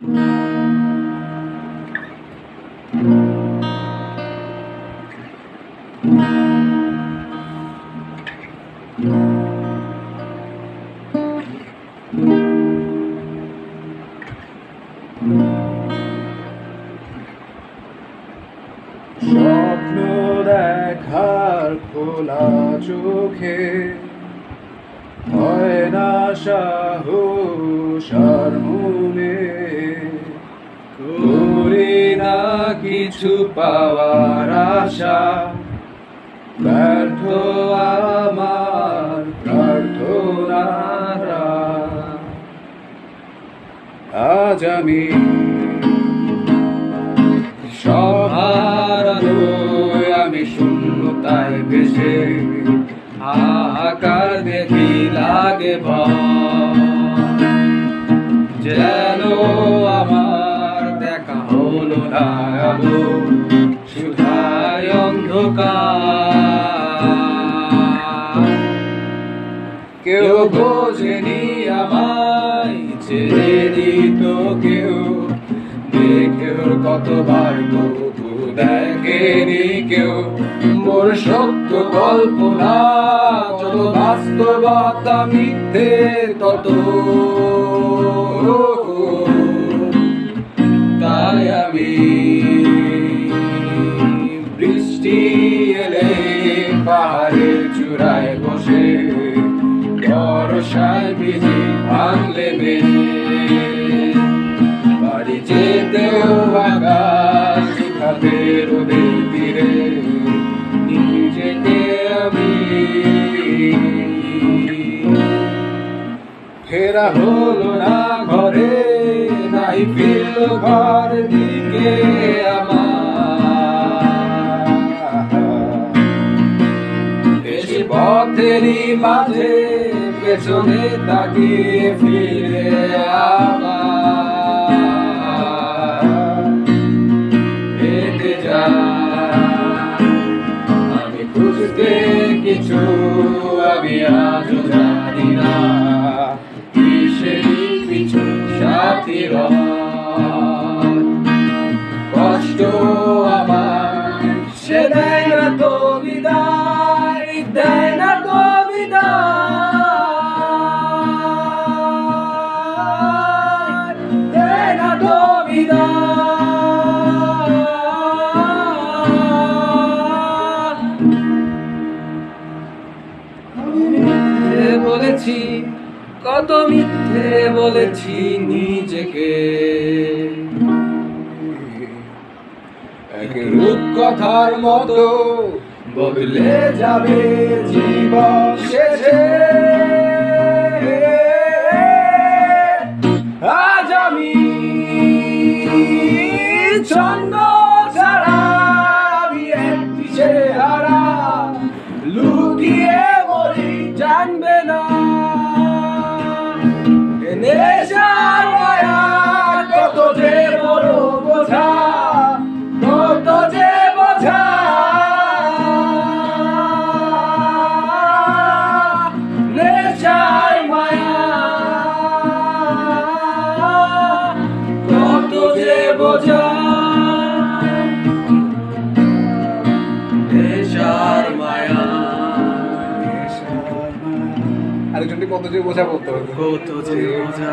স্বপ্ন দেখার খোলা চোখে হয় না সাহস আর মনে, করি না কিছু পাওয়ার আশা, ব্যর্থ আমার প্রার্থনারা। আজ আমি সবার আলোয় আমি শূন্যতায় ভেসে আকার দেখি লাগে ভয়, যেন আমার দেখা হলো না আলো, শুধায় অন্ধকার। কেউ বোঝেনি আমায়, ছেড়ে দিত কেউ, দেখেও কতবার তবু দেখেনি কেউ। মোর সত্য কল্পনা যত, বাস্তবতা মিথ্যে তত, তাই আমি বৃষ্টি এলে পাহাড়ের চূড়ায় বসে বর্ষায় ভিজি ভাঙলে বাড়ি যেতেও আকাশ শুকাতে রোদের তীরে নিজেকে আমি ফেরা হলো না ঘরে, নাই ফিরল ঘর দিকে আমার। বেশি পথেরই মাঝে পেছনে তাকিয়ে ফিরে আমার হেঁটে যা। আমি খুঁজতে কিছু আমি আজও জানি না, কিসেরই পিছু সাথী কষ্ট আমার সে দেয় না তো বিদায়, দেয় না তো বিদায়, দেয় না তো বিদায়। বলেছি কত মিথ্যে বলেছি নিজেকে, এক রূপকথার মতো বদলে যাবে জীবন শেষে। আজ আমি ছন্দ ছাড়া, আমি একটি চেহারা, লুকিয়ে মরি জানবে না। নেশার মায়া কত যে বড় বোঝা, কত যে বোঝা, নেশার মায়া কত যে বোঝা, নেশার মায়া। আরেকজনটি কত যে বোঝা বলতে হবে, কত যে বোঝা।